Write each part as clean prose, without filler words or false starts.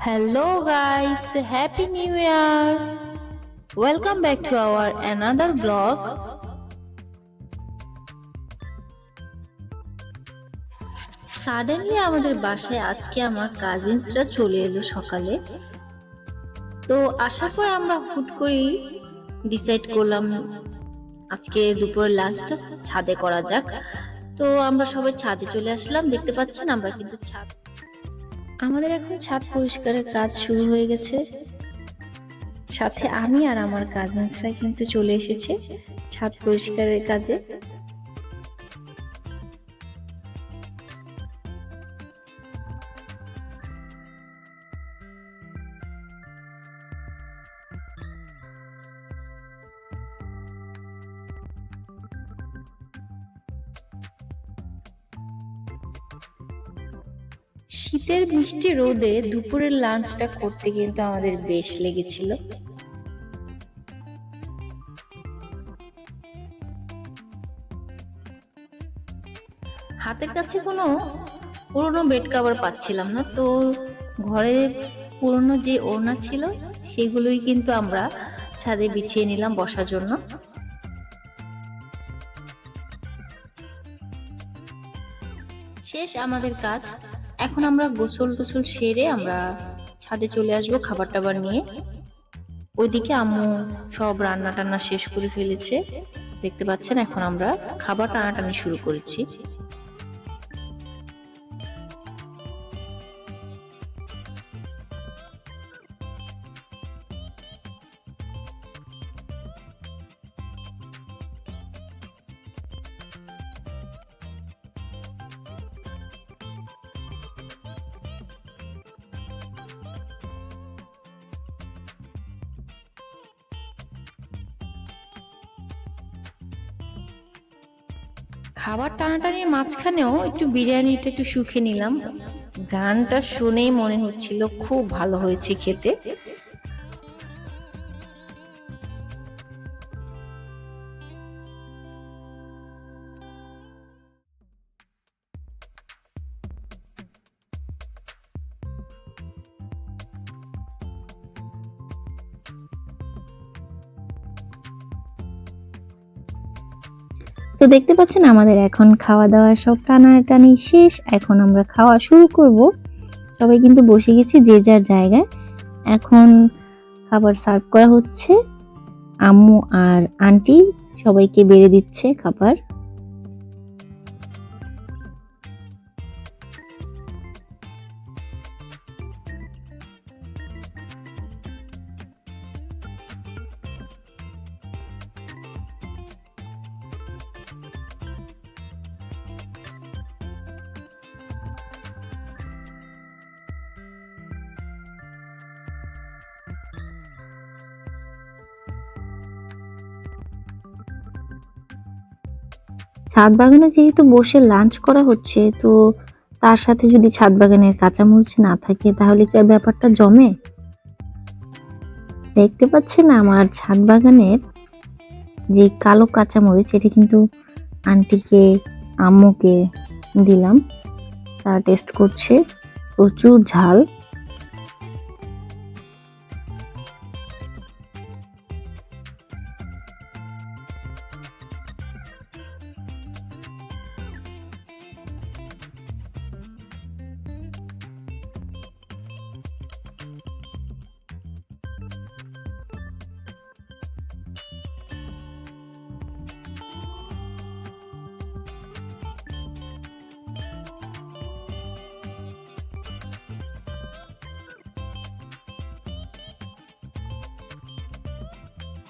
Hello guys, Happy New Year! Welcome back to our another vlog. Suddenly আমাদের বাসায় আজকে আমার কাজিনসরা চলে এলো সকালে। তো আসার পর আমরা হুট করেই ডিসাইড করলাম আজকে দুপুরের লাঞ্চটা ছাদে করা যাক। তো আমরা সবাই ছাদে চলে আসলাম। দেখতে পাচ্ছেন আমরা কিন্তু আমাদের এখন ছাদ পরিষ্কারের কাজ শুরু হয়ে গেছে। সাথে আমি আর আমার কাজিনসরা কিন্তু চলে এসেছে ছাদ পরিষ্কারের কাজে। শীতের মিষ্টি রোদে দুপুরের লাঞ্চটা করতে কিন্তু আমাদের বেশ লেগেছিল। হাতের কাছে কোনো পুরনো বেড কভার পাচ্ছিলাম না, তো ঘরে পুরনো যে ওড়না ছিল সেগুলোই কিন্তু আমরা ছাদে বিছিয়ে নিলাম বসার জন্য। শেষ আমাদের কাজ। এখন আমরা গোসল টোসল সেরে আমরা ছাদে চলে আসবো খাবার টাবার নিয়ে। ওইদিকে আম্মু সব রান্না টান্না শেষ করে ফেলেছে, দেখতে পাচ্ছেন। এখন আমরা খাবার টানাটানি শুরু করেছি। খাবার টানাটানির মাঝখানেও একটু বিরিয়ানিটা একটু শুকে নিলাম। গানটা শুনেই মনে হচ্ছিল খুব ভালো হয়েছে খেতে। তো দেখতে পাচ্ছেন আমাদের এখন খাওয়া দাওয়া সব টানাটানি শেষ। এখন আমরা খাওয়া শুরু করব। সবাই কিন্তু বসে গেছি যে যার জায়গায়। এখন খাবার সার্ভ করা হচ্ছে। আম্মু আর আন্টি সবাইকে বেড়ে দিচ্ছে খাবার। ছাদ বাগানে যেহেতু বসে লাঞ্চ করা হচ্ছে, তো তার সাথে যদি ছাদ বাগানের কাঁচামরিচ না থাকে তাহলে কি আর ব্যাপারটা জমে? দেখতে পাচ্ছেন আমার ছাদ বাগানের যে কালো কাঁচামরিচ, এটা কিন্তু আন্টিকে আম্মুকে দিলাম, তারা টেস্ট করছে। প্রচুর ঝাল।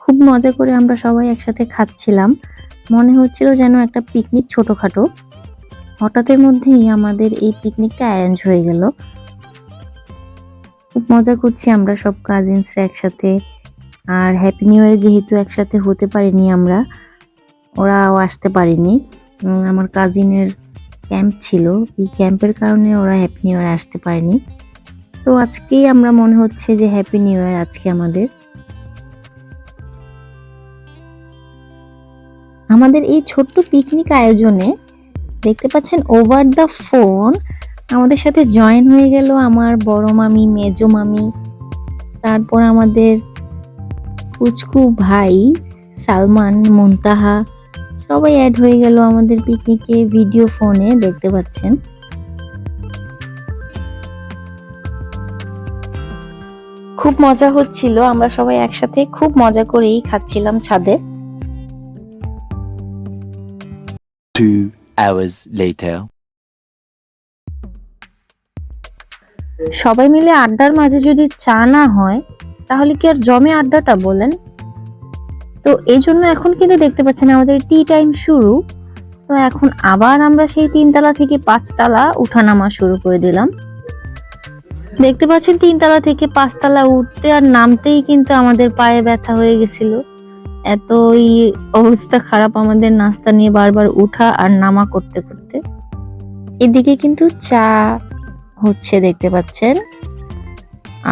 খুব মজা করে আমরা সবাই একসাথে খাচ্ছিলাম। মনে হচ্ছিল যেন একটা পিকনিক ছোটখাটো। হঠাৎের মধ্যেই আমাদের এই পিকনিকটা অ্যারেঞ্জ হয়ে গেল। খুব মজা করছি আমরা সব কাজিনসরা একসাথে। আর হ্যাপি নিউ ইয়ারে যেহেতু একসাথে হতে পারিনি আমরা, ওরাও আসতে পারেনি। আমার কাজিনের ক্যাম্প ছিল, এই ক্যাম্পের কারণে ওরা হ্যাপি নিউ ইয়ারে আসতে পারেনি। তো আজকেই আমরা মনে হচ্ছে যে হ্যাপি নিউ ইয়ার আজকে আমাদের। আমাদের এই ছোট্ট পিকনিক আয়োজনে দেখতে পাচ্ছেন ওভার দ্য ফোন আমাদের সাথে জয়েন হয়ে গেল আমার বড় মামি, মেজো মামি, তারপর আমাদের পুচকু ভাই সালমান, মুনতাহা, সবাই অ্যাড হয়ে গেল আমাদের পিকনিকে। ভিডিও ফোনে দেখতে পাচ্ছেন। খুব মজা হচ্ছিল, আমরা সবাই একসাথে খুব মজা করেই খাচ্ছিলাম ছাদে। 2 hours later. সবাই মিলে আড্ডার মাঝে যদি চা না হয় তাহলে কি আর জমে আড্ডাটা বলেন? তো এই জন্য এখন কিন্তু দেখতে পাচ্ছেন আমাদের টি টাইম শুরু। তো এখন আবার আমরা সেই 3 তলা থেকে 5 তলা উঠানামা শুরু করে দিলাম। দেখতে পাচ্ছেন 3 তলা থেকে 5 তলা উঠতে আর নামতেই কিন্তু আমাদের পায়ে ব্যথা হয়ে গেছিল। এতই অবস্থা খারাপ আমাদের নাস্তা নিয়ে বারবার উঠা আর নামা করতে করতে। এদিকে কিন্তু চা হচ্ছে দেখতে পাচ্ছেন,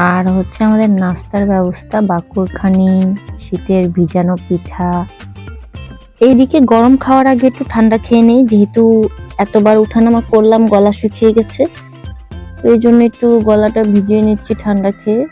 আর হচ্ছে আমাদের নাস্তার ব্যবস্থা, বাকুরখানি, শীতের ভিজানো পিঠা। এইদিকে গরম খাওয়ার আগে একটু ঠান্ডা খেয়ে নেই, যেহেতু এতবার উঠানামা করলাম গলা শুকিয়ে গেছে, তো এই জন্য একটু গলাটা ভিজিয়ে নিচ্ছি ঠান্ডা খেয়ে।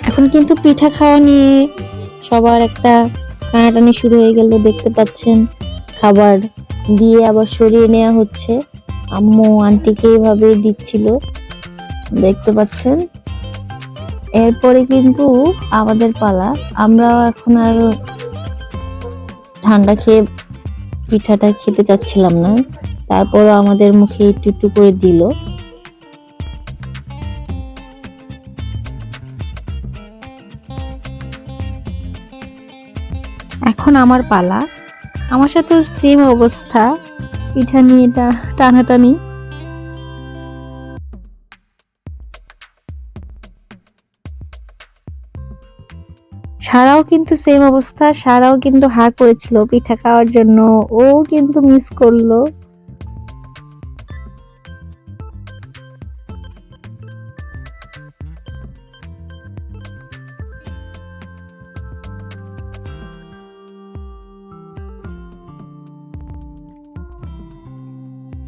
এখন কিন্তু পিঠা খাওয়া নিয়ে সবার একটা টানাটানি শুরু হয়ে গেল, দেখতে পাচ্ছেন। খাবার দিয়ে আবার সরিয়ে নেওয়া হচ্ছে, আম্মু আন্টিকে এইভাবে দিচ্ছিল দেখতে পাচ্ছেন। এরপরে কিন্তু আমাদের পালা, আমরা এখন আর ঠান্ডা খেয়ে পিঠাটা খেতে চাচ্ছিলাম না, তারপরও আমাদের মুখে একটু একটু করে দিল। এখন আমার পালা, আমার সাথে সেম অবস্থা, পিঠা নিয়ে টানাটানি। সারাও কিন্তু সেম অবস্থা, সারাও কিন্তু হা করেছিল পিঠা খাওয়ার জন্য, ও কিন্তু মিস করলো।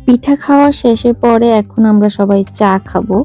পিঠা খাওয়া শেষের পরে এখন আমরা সবাই চা খাবো।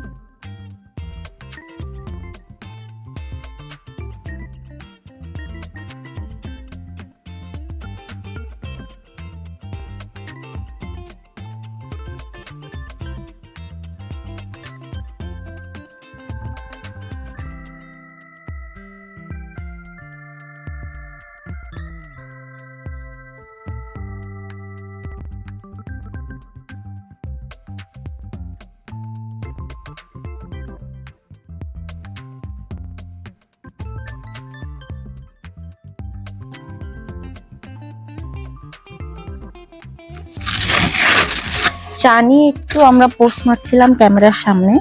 চা নিয়ে একটু আমরা পোস্ট মারছিলাম ক্যামেরার সামনে।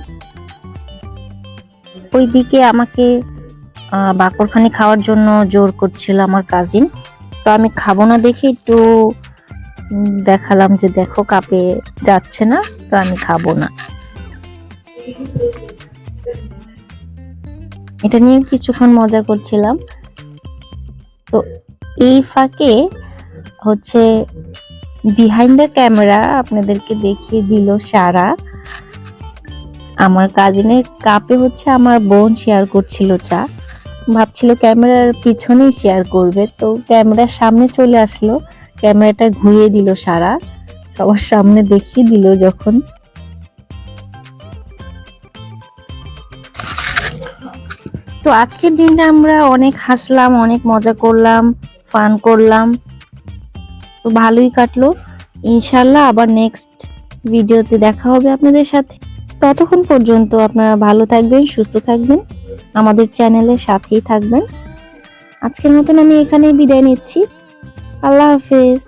ওইদিকে আমাকে বাকরখানি খাওয়ার জন্য জোর করছিল আমার কাজিন, তো আমি খাবো না দেখে একটু দেখালাম যে দেখো কাপে যাচ্ছে না, তো আমি খাবো না। এটা নিয়ে কিছুক্ষণ মজা করছিলাম। তো এই ফাঁকে হচ্ছে বিহাইন্ড দ্য ক্যামেরা আপনাদেরকে দেখিয়ে দিল সারা। আমার কাজিনের কাপে হচ্ছে আমার বোন শেয়ার করছিল চা, ভাবছিল ক্যামেরার পিছনেই শেয়ার করবে, তো ক্যামেরার সামনে চলে আসলো, ক্যামেরাটা ঘুরিয়ে দিল সারা, সবার সামনে দেখিয়ে দিল যখন। তো আজকের দিনটা আমরা অনেক হাসলাম, অনেক মজা করলাম, ফান করলাম, তো ভালোই কাটলো। ইনশাল্লাহ আবার নেক্সট ভিডিওতে দেখা হবে আপনাদের সাথে। ততক্ষণ পর্যন্ত আপনারা ভালো থাকবেন, সুস্থ থাকবেন, আমাদের চ্যানেলের সাথেই থাকবেন। আজকের মতন আমি এখানেই বিদায় নিচ্ছি। আল্লাহ হাফেজ।